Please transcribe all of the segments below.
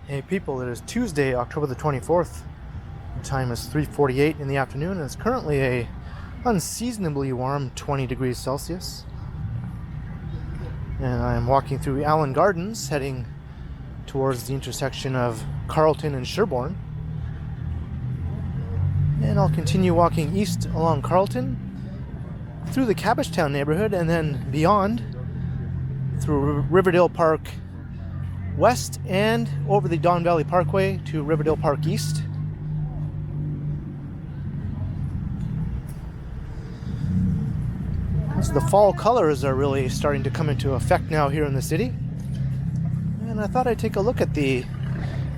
Hey people, it is Tuesday, October the 24th. The time is 3:48 in the afternoon and it's currently a unseasonably warm 20 degrees Celsius. And I'm walking through Allen Gardens heading towards the intersection of Carlton and Sherbourne. And I'll continue walking east along Carlton, through the Cabbagetown neighborhood, and then beyond through Riverdale Park west and over the Don Valley Parkway to Riverdale Park East. So the fall colors are really starting to come into effect now here in the city. And I thought I'd take a look at the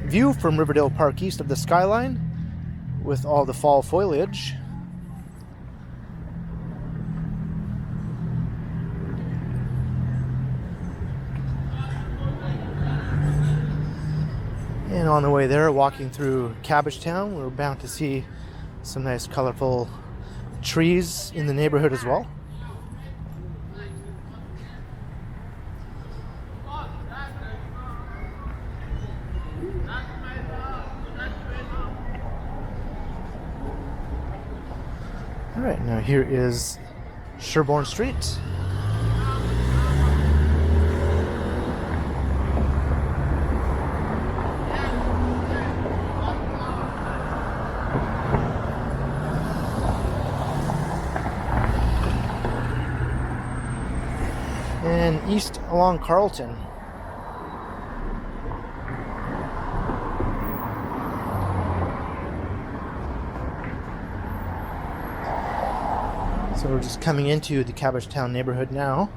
view from Riverdale Park East of the Skyline with all the fall foliage. And on the way there, walking through Cabbagetown, we're bound to see some nice colorful trees in the neighborhood as well. Alright, now here is Sherbourne Street. And east along Carlton. So we're just coming into the Cabbagetown neighborhood now.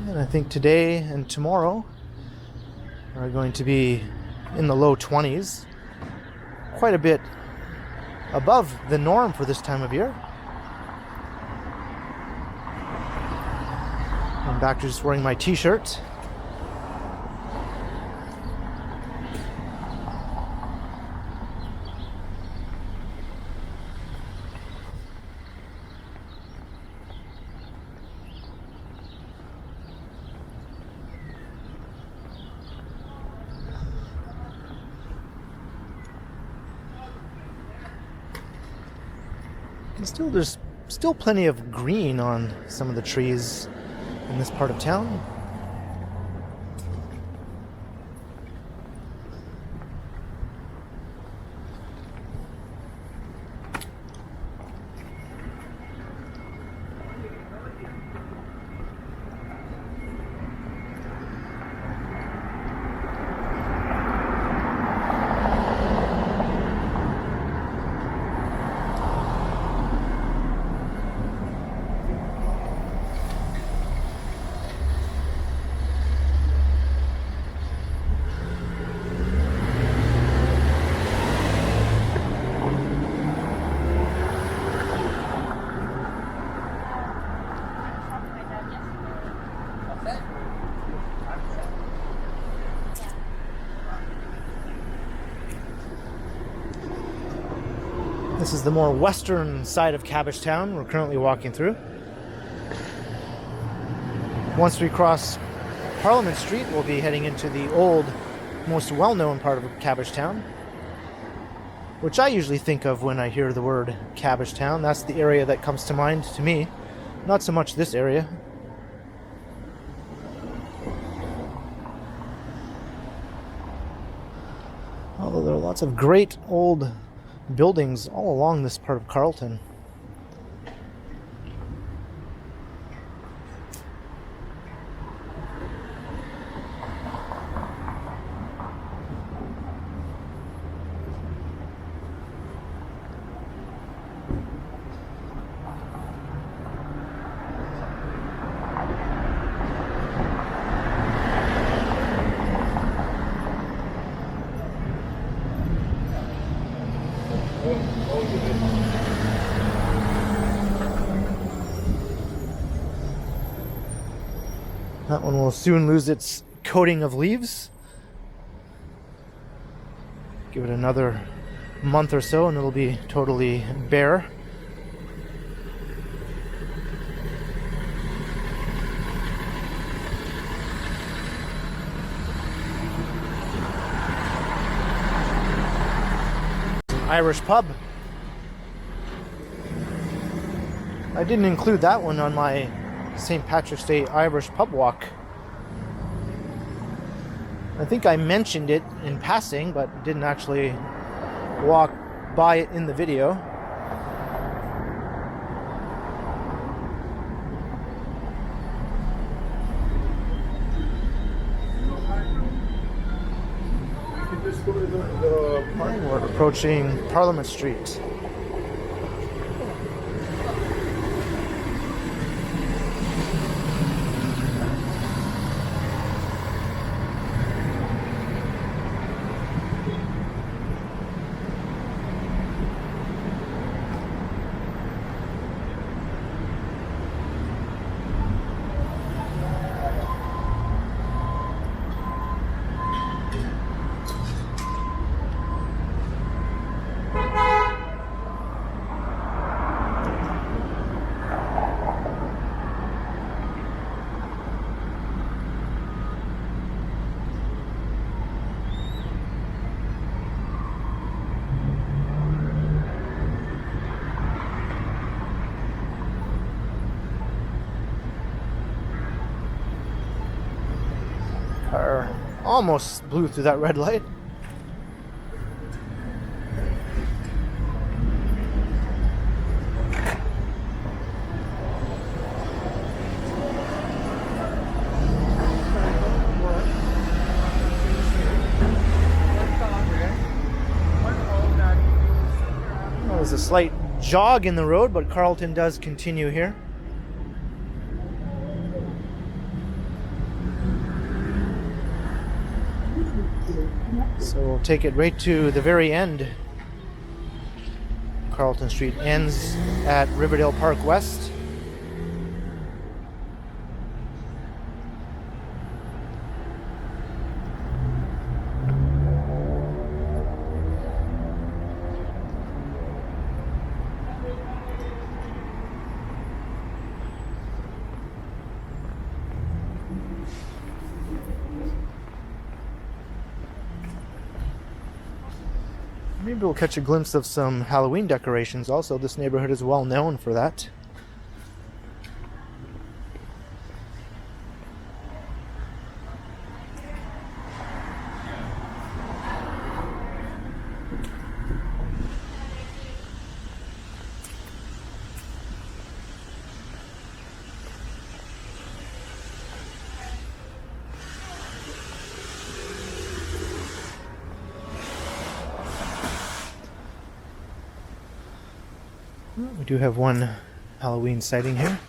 And I think today and tomorrow are going to be in the low 20s, quite a bit above the norm for this time of year. I'm back to just wearing my t-shirt. And there's still plenty of green on some of the trees in this part of town. This is the more western side of Cabbagetown we're currently walking through. Once we cross Parliament Street, we'll be heading into the old, most well-known part of Cabbagetown, which I usually think of when I hear the word Cabbagetown. That's the area that comes to mind to me, not so much this area. Although there are lots of great old buildings all along this part of Carlton. That one will soon lose its coating of leaves. Give it another month or so and it'll be totally bare. Irish pub. I didn't include that one on my St. Patrick's Day Irish pub walk. I think I mentioned it in passing, but didn't actually walk by it in the video. We're approaching Parliament Street. Car almost blew through that red light. There's a slight jog in the road, but Carlton does continue here. So we'll take it right to the very end. Carlton Street ends at Riverdale Park West. Maybe we'll catch a glimpse of some Halloween decorations also. This neighborhood is well known for that. We do have one Halloween sighting here.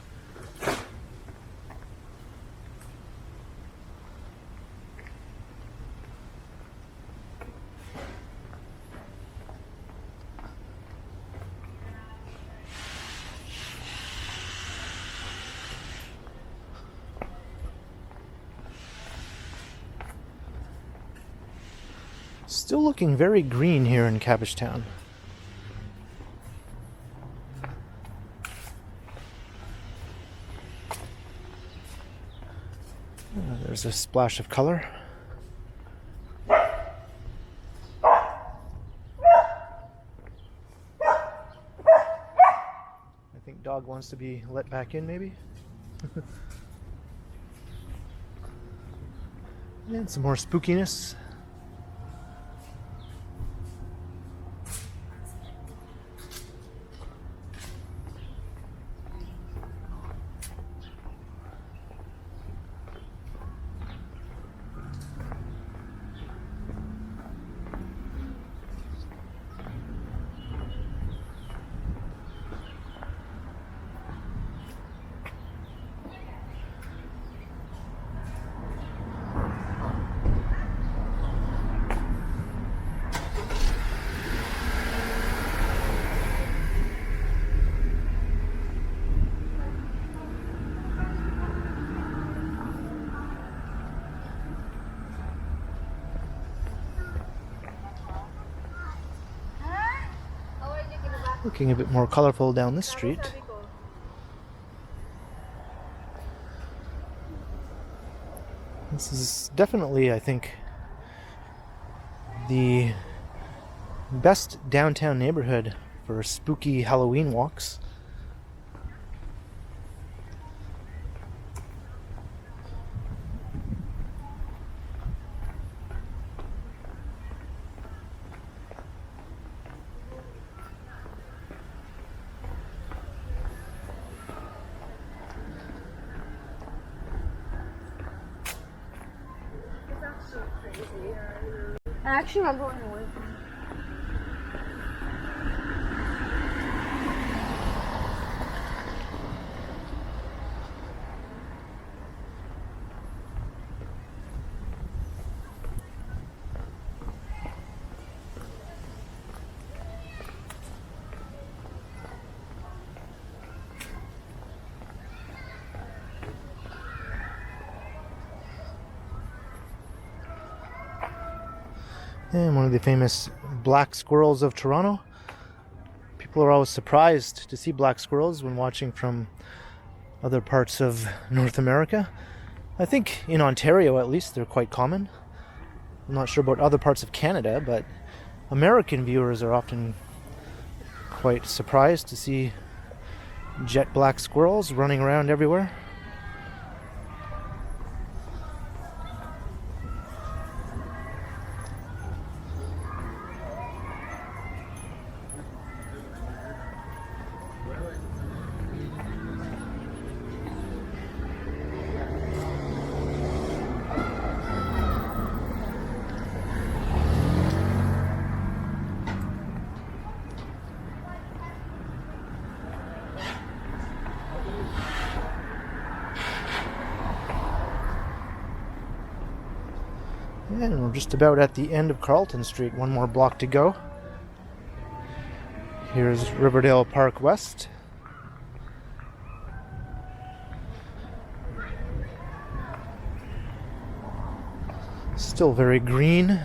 Still looking very green here in Cabbagetown. There's a splash of color. I think dog wants to be let back in, maybe. And some more spookiness. Looking a bit more colorful down this street. This is definitely, I think, the best downtown neighborhood for spooky Halloween walks. I actually remember when it was. And one of the famous black squirrels of Toronto. People are always surprised to see black squirrels when watching from other parts of North America. I think in Ontario, at least, they're quite common. I'm not sure about other parts of Canada, but American viewers are often quite surprised to see jet black squirrels running around everywhere. And we're just about at the end of Carlton Street, one more block to go. Here's Riverdale Park West. Still very green.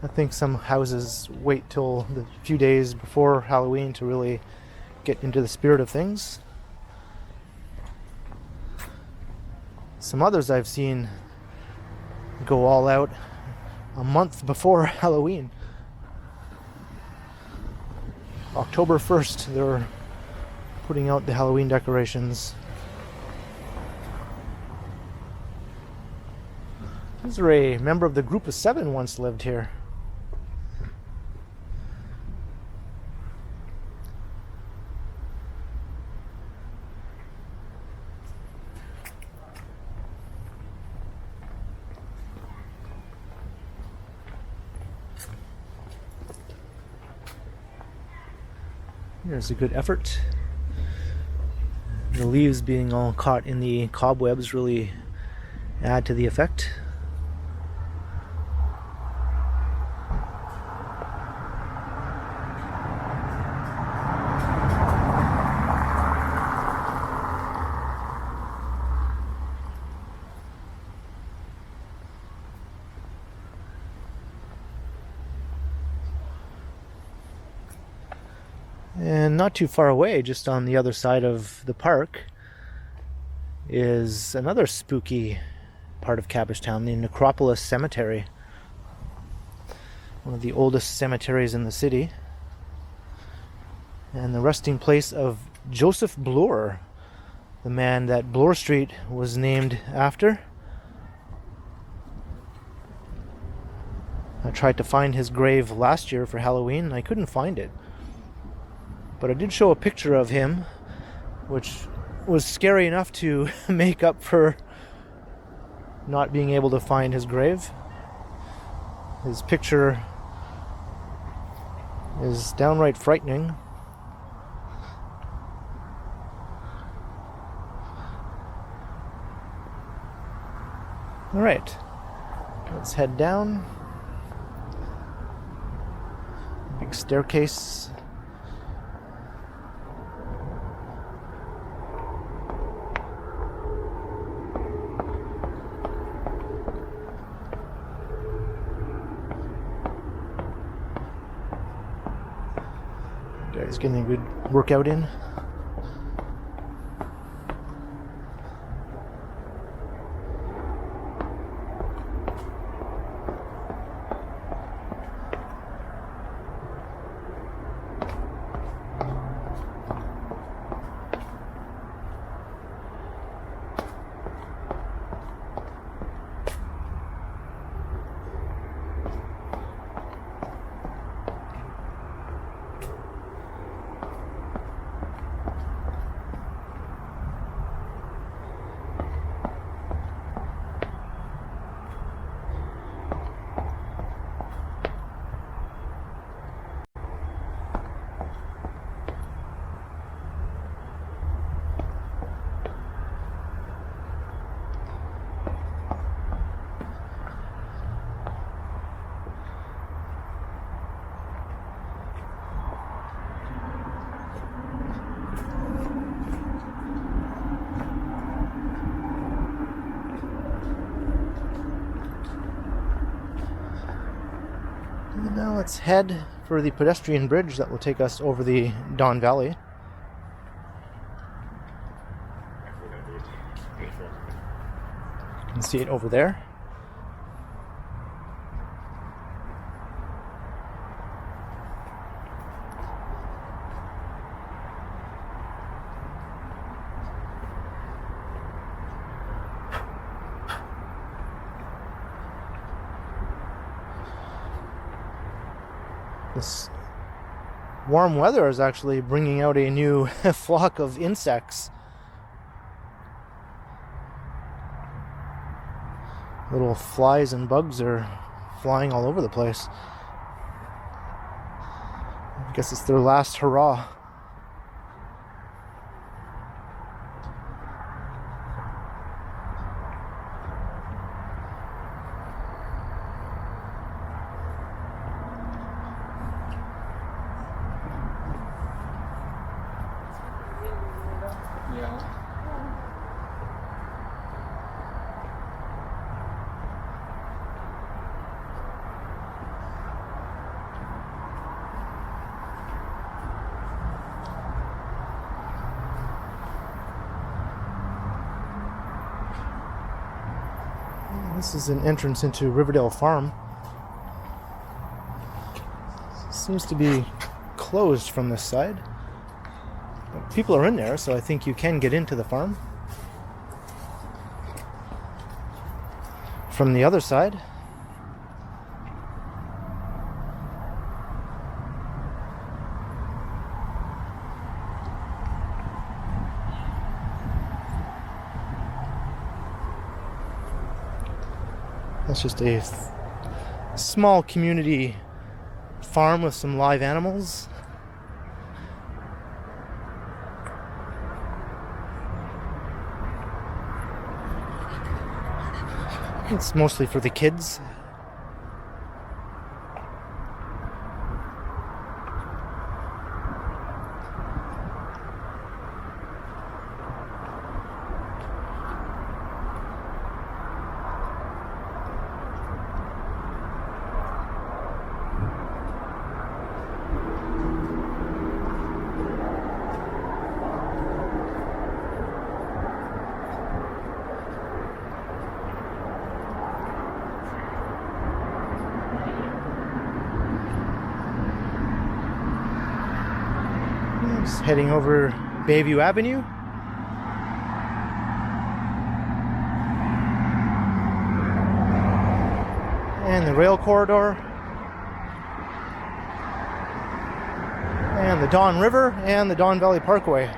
I think some houses wait till the few days before Halloween to really get into the spirit of things. Some others I've seen go all out a month before Halloween. October 1st, they're putting out the Halloween decorations. Is there a member of the group of 7 once lived here? There's a good effort. The leaves being all caught in the cobwebs really add to the effect. And not too far away, just on the other side of the park, is another spooky part of Cabbagetown, the Necropolis Cemetery. One of the oldest cemeteries in the city. And the resting place of Joseph Bloor, the man that Bloor Street was named after. I tried to find his grave last year for Halloween. I couldn't find it. But I did show a picture of him, which was scary enough to make up for not being able to find his grave. His picture is downright frightening. All right, let's head down. Big staircase. Guys getting a good workout in. And now let's head for the pedestrian bridge that will take us over the Don Valley. You can see it over there. This warm weather is actually bringing out a new flock of insects. Little flies and bugs are flying all over the place. I guess it's their last hurrah. This is an entrance into Riverdale Farm. Seems to be closed from this side. But people are in there, so I think you can get into the farm. From the other side, that's just a small community farm with some live animals. It's mostly for the kids. Just heading over Bayview Avenue. And the rail corridor. And the Don River and the Don Valley Parkway.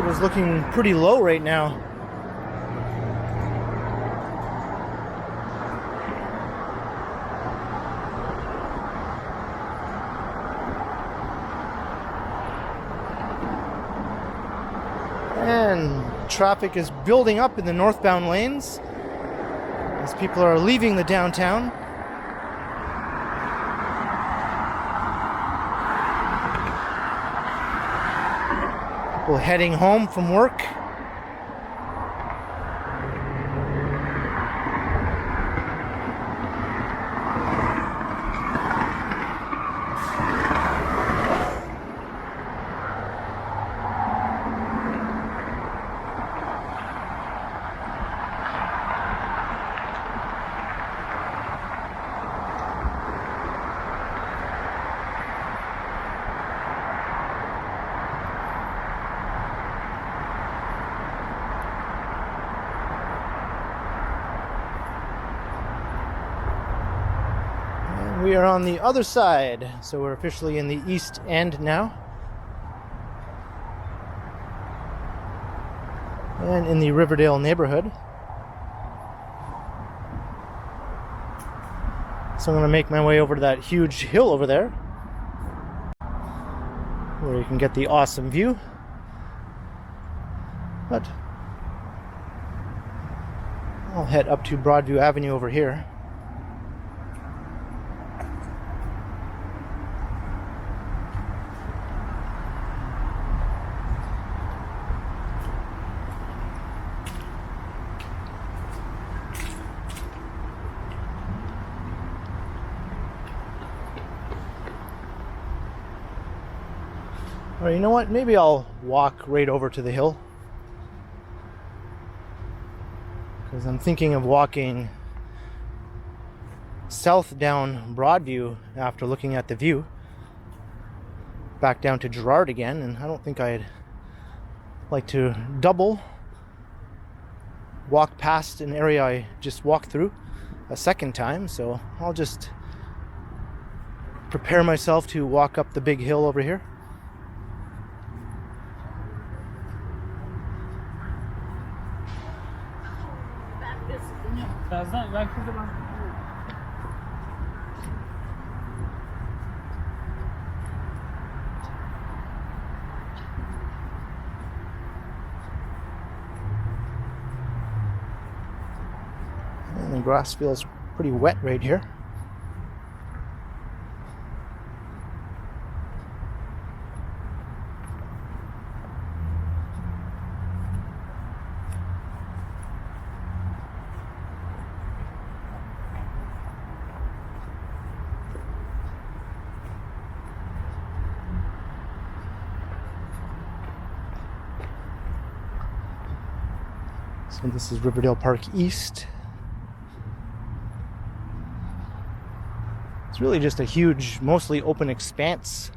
Field is looking pretty low right now. And traffic is building up in the northbound lanes as people are leaving the downtown. People heading home from work. We are on the other side, so we're officially in the East End now. And in the Riverdale neighborhood. So I'm going to make my way over to that huge hill over there, where you can get the awesome view. But I'll head up to Broadview Avenue over here. Or you know what? Maybe I'll walk right over to the hill. Because I'm thinking of walking south down Broadview after looking at the view. Back down to Gerrard again, and I don't think I'd like to double walk past an area I just walked through a second time, so I'll just prepare myself to walk up the big hill over here. And the grass feels pretty wet right here. So this is Riverdale Park East. It's really just a huge, mostly open expanse.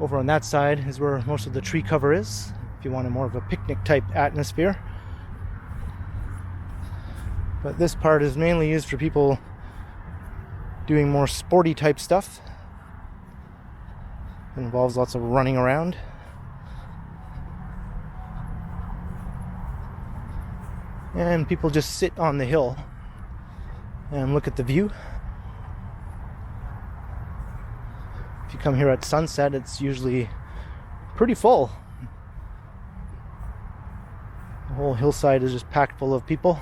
Over on that side is where most of the tree cover is, if you want a more of a picnic type atmosphere. But this part is mainly used for people doing more sporty type stuff. It involves lots of running around. And people just sit on the hill and look at the view. If you come here at sunset, it's usually pretty full. The whole hillside is just packed full of people.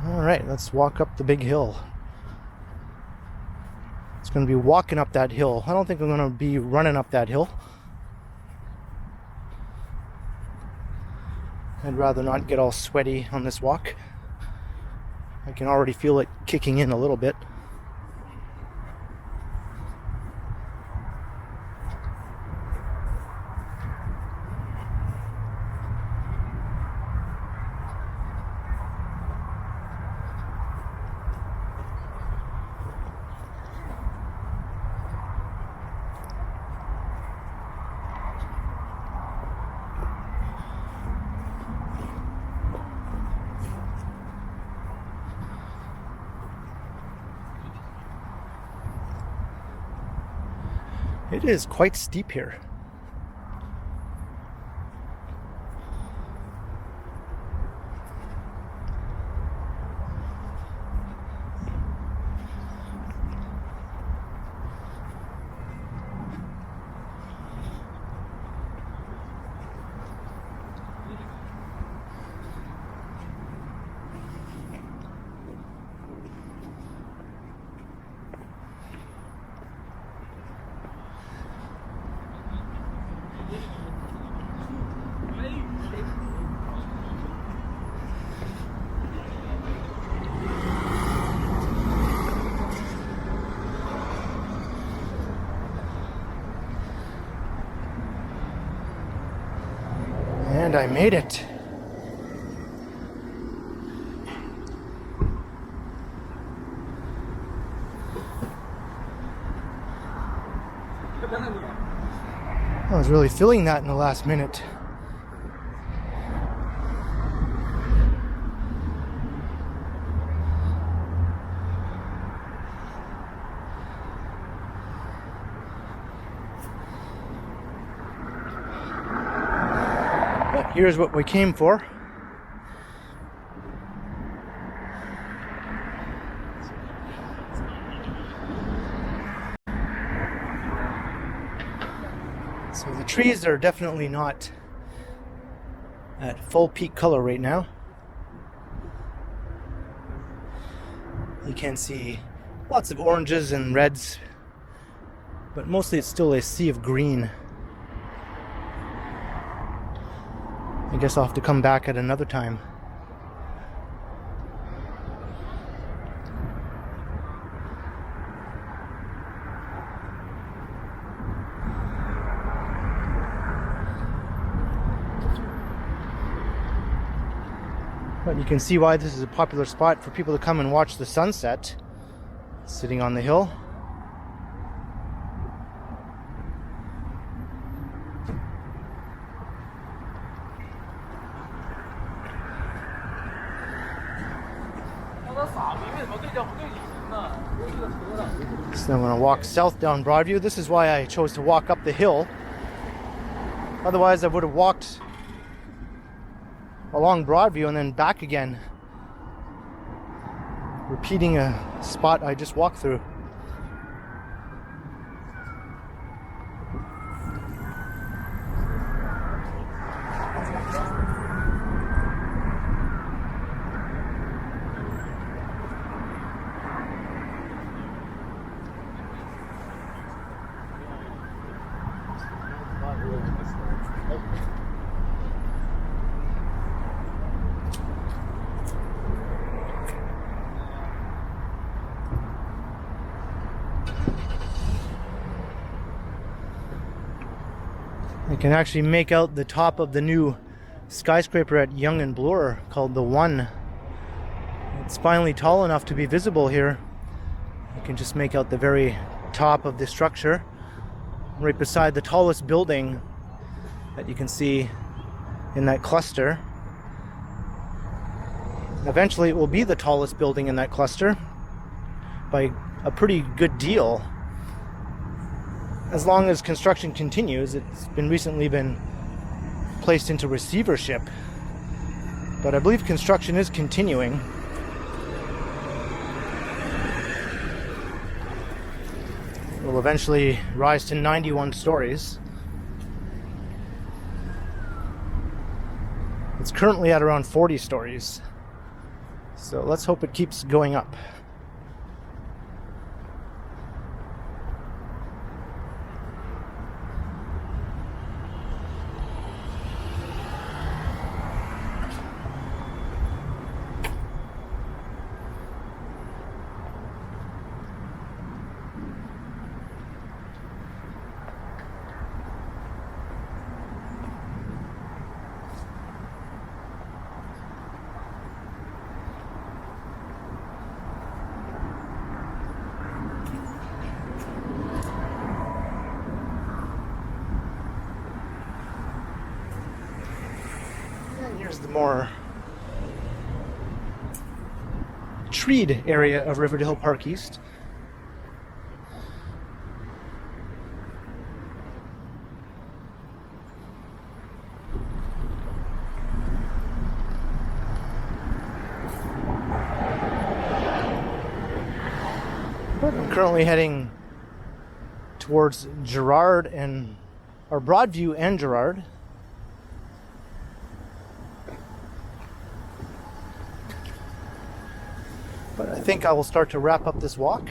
Alright, let's walk up the big hill. It's going to be walking up that hill. I don't think I'm going to be running up that hill. I'd rather not get all sweaty on this walk. I can already feel it kicking in a little bit. It is quite steep here. And I made it. I was really feeling that in the last minute. But here's what we came for. So the trees are definitely not at full peak color right now. You can see lots of oranges and reds, but mostly it's still a sea of green. I guess I'll have to come back at another time. But you can see why this is a popular spot for people to come and watch the sunset, sitting on the hill. So I'm going to walk south down Broadview. This is why I chose to walk up the hill. Otherwise I would have walked along Broadview and then back again, repeating a spot I just walked through. I can actually make out the top of the new skyscraper at Yonge and Bloor called the One. It's finally tall enough to be visible here. You can just make out the very top of the structure right beside the tallest building that you can see in that cluster. Eventually it will be the tallest building in that cluster by a pretty good deal. As long as construction continues. It's recently been placed into receivership, but I believe construction is continuing. It will eventually rise to 91 stories. It's currently at around 40 stories, so let's hope it keeps going up. Here's the more treed area of Riverdale Park East. But I'm currently heading towards Girard or Broadview and Girard. But I think I will start to wrap up this walk.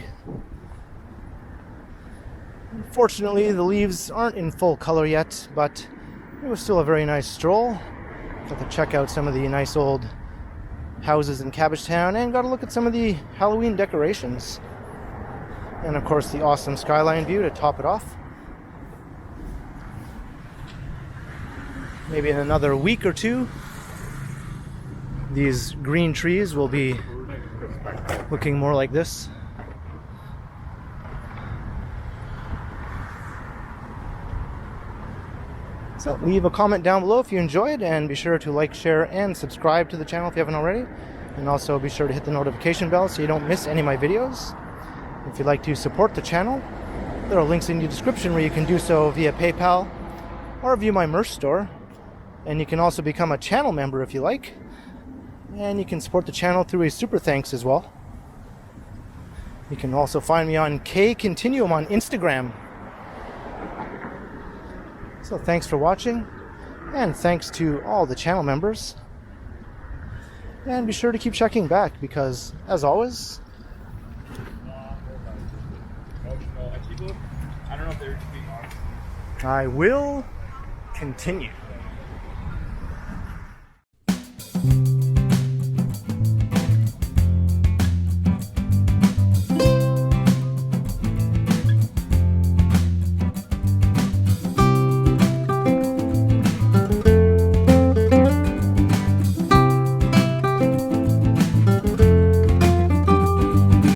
Unfortunately, the leaves aren't in full color yet, but it was still a very nice stroll. Got to check out some of the nice old houses in Cabbagetown and got to look at some of the Halloween decorations. And of course the awesome skyline view to top it off. Maybe in another week or two, these green trees will be looking more like this. So leave a comment down below if you enjoyed, and be sure to like, share, and subscribe to the channel if you haven't already. And also be sure to hit the notification bell so you don't miss any of my videos. If you'd like to support the channel, there are links in the description where you can do so via PayPal or via my merch store. And you can also become a channel member if you like. And you can support the channel through a super thanks as well. You can also find me on Continuum on Instagram. So thanks for watching, and thanks to all the channel members. And be sure to keep checking back because, as always, I will continue.